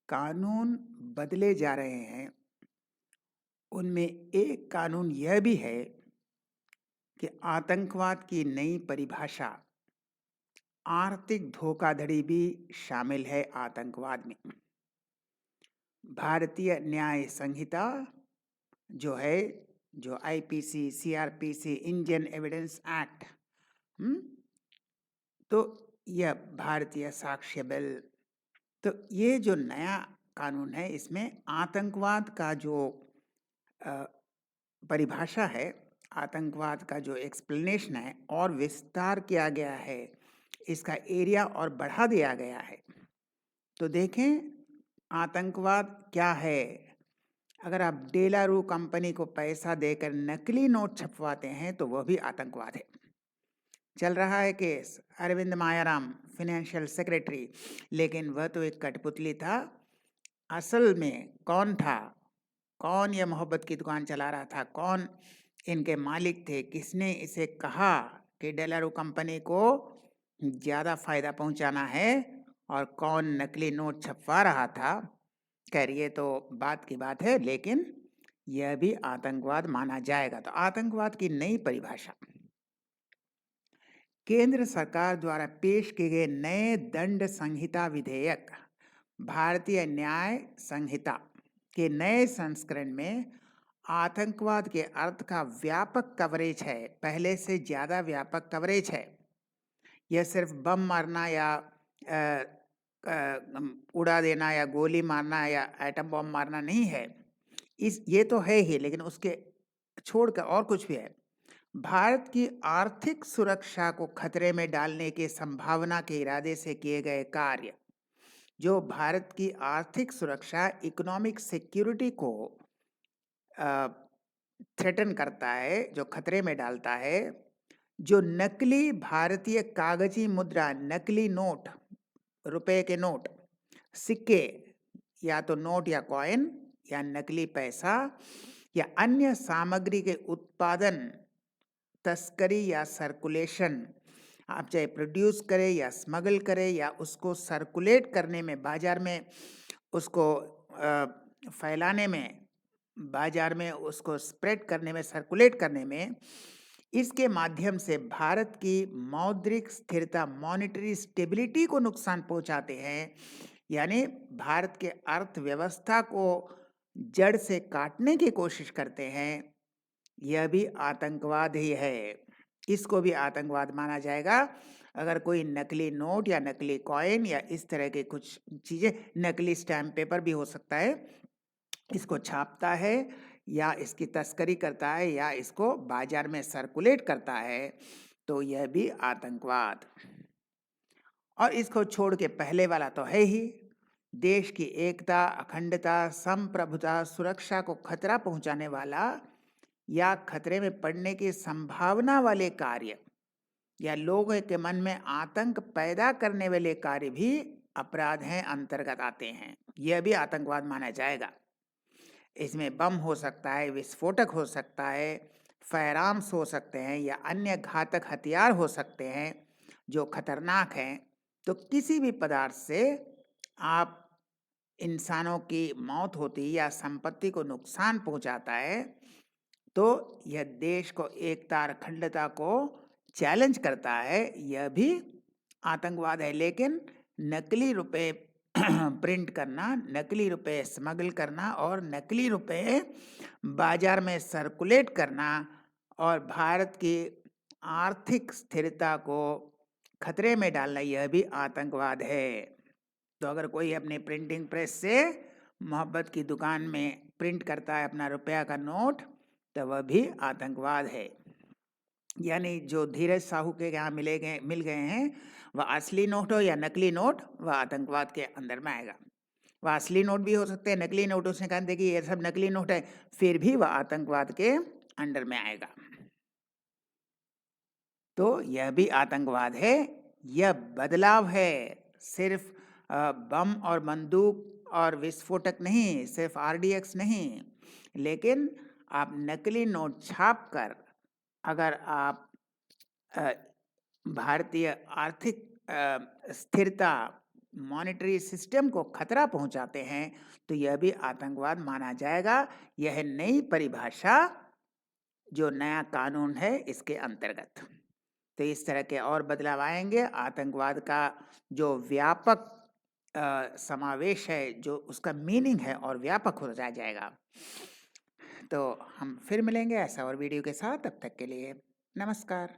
कानून बदले जा रहे हैं, उनमें एक कानून यह भी है कि आतंकवाद की नई परिभाषा, आर्थिक धोखाधड़ी भी शामिल है आतंकवाद में। भारतीय न्याय संहिता जो है, जो IPC, CrPC, Indian Evidence Act, hmm, तो यह भारतीय साक्ष्य बिल, तो ये जो नया कानून है, इसमें आतंकवाद का जो अ, परिभाषा है, आतंकवाद का जो एक्सप्लेनेशन है और विस्तार किया गया है, इसका एरिया और बढ़ा दिया गया है। तो देखें, आतंकवाद क्या है। अगर आप डेलारू कंपनी को पैसा देकर नकली नोट छपवाते हैं तो वह भी आतंकवाद है। चल रहा है case, Arvind Mayaram financial secretary, लेकिन वह तो एक कठपुतली था। असल में कौन था? कौन ये मोहब्बत की दुकान चला रहा था? कौन इनके मालिक थे? किसने इसे कहा कि डेलारू कंपनी को ज़्यादा फायदा पहुंचाना है, और कौन नकली नोट छपवा रहा था? खैर, ये तो बात की बात है, लेकिन यह भी आतंकवाद माना जाएगा। तो आतंकवाद की नई परिभाषा, केंद्र सरकार द्वारा पेश किए गए नए दंड संहिता विधेयक, भारतीय न्याय संहिता के नए संस्करण में आतंकवाद के अर्थ का व्यापक कवरेज है, पहले से ज़्यादा व्यापक कवरेज है। यह सिर्फ बम मारना या उड़ा देना या गोली मारना या एटम बम मारना नहीं है। ये तो है ही, लेकिन उसके छोड़कर और कुछ भी है। भारत की आर्थिक सुरक्षा को खतरे में डालने की संभावना के इरादे से किए गए कार्य, जो भारत की आर्थिक सुरक्षा, इकोनॉमिक सिक्योरिटी को थ्रेटन करता है, जो खतरे में डालता है, जो नकली भारतीय कागजी मुद्रा, नकली नोट, रुपए के नोट, सिक्के, या तो नोट या कॉइन या नकली पैसा या अन्य सामग्री के उत्पादन, तस्करी या सर्कुलेशन, आप चाहे प्रोड्यूस करें या स्मगल करें या उसको सर्कुलेट करने में, बाजार में उसको फैलाने में, बाजार में उसको स्प्रेड करने में, सर्कुलेट करने में, इसके माध्यम से भारत की मौद्रिक स्थिरता, मॉनेटरी स्टेबिलिटी को नुकसान पहुंचाते हैं, यानी भारत के अर्थव्यवस्था को जड़ से काटने की कोशिश करते हैं। यह भी आतंकवाद ही है, इसको भी आतंकवाद माना जाएगा। अगर कोई नकली नोट या नकली कॉइन या इस तरह के कुछ चीज़ें, नकली स्टैम्प पेपर भी हो सकता है, इसको छापता है या इसकी तस्करी करता है या इसको बाजार में सर्कुलेट करता है, तो यह भी आतंकवाद। और इसको छोड़ के पहले वाला तो है ही, देश की एकता, अखंडता, संप्रभुता, सुरक्षा को खतरा पहुंचाने वाला या खतरे में पड़ने की संभावना वाले कार्य या लोगों के मन में आतंक पैदा करने वाले कार्य भी अपराध हैं, अंतर्गत आते हैं। यह भी आतंकवाद माना जाएगा। इसमें बम हो सकता है, विस्फोटक हो सकता है, फायरआर्म्स हो सकते हैं या अन्य घातक हथियार हो सकते हैं जो खतरनाक हैं। तो किसी भी पदार्थ से आप इंसानों की मौत होती या संपत्ति को नुकसान पहुंचाता है, तो यह देश को एकता और अखंडता को चैलेंज करता है, यह भी आतंकवाद है। लेकिन नकली रुपए प्रिंट करना, नकली रुपए स्मगल करना और नकली रुपए बाजार में सर्कुलेट करना और भारत की आर्थिक स्थिरता को खतरे में डालना, यह भी आतंकवाद है। तो अगर कोई अपने प्रिंटिंग प्रेस से मोहब्बत की दुकान में प्रिंट करता है अपना रुपया का नोट, तो वह भी आतंकवाद है। यानी जो धीरज साहू के यहाँ मिल गए हैं, वह असली नोट हो या नकली नोट, वह आतंकवाद के अंदर में आएगा। वह असली नोट भी हो सकते हैं, नकली नोट, उसने कहा देखिए ये सब नकली नोट है, फिर भी वह आतंकवाद के अंडर में आएगा। तो यह भी आतंकवाद है। यह बदलाव है, सिर्फ बम और बंदूक और विस्फोटक नहीं, सिर्फ आरडीएक्स नहीं, लेकिन आप नकली नोट छाप कर अगर आप भारतीय आर्थिक स्थिरता मॉनेटरी सिस्टम को खतरा पहुंचाते हैं तो यह भी आतंकवाद माना जाएगा। यह नई परिभाषा जो नया कानून है इसके अंतर्गत। तो इस तरह के और बदलाव आएंगे। आतंकवाद का जो व्यापक समावेश है, जो उसका मीनिंग है और व्यापक हो जाएगा। तो हम फिर मिलेंगे ऐसा और वीडियो के साथ। तब तक के लिए नमस्कार।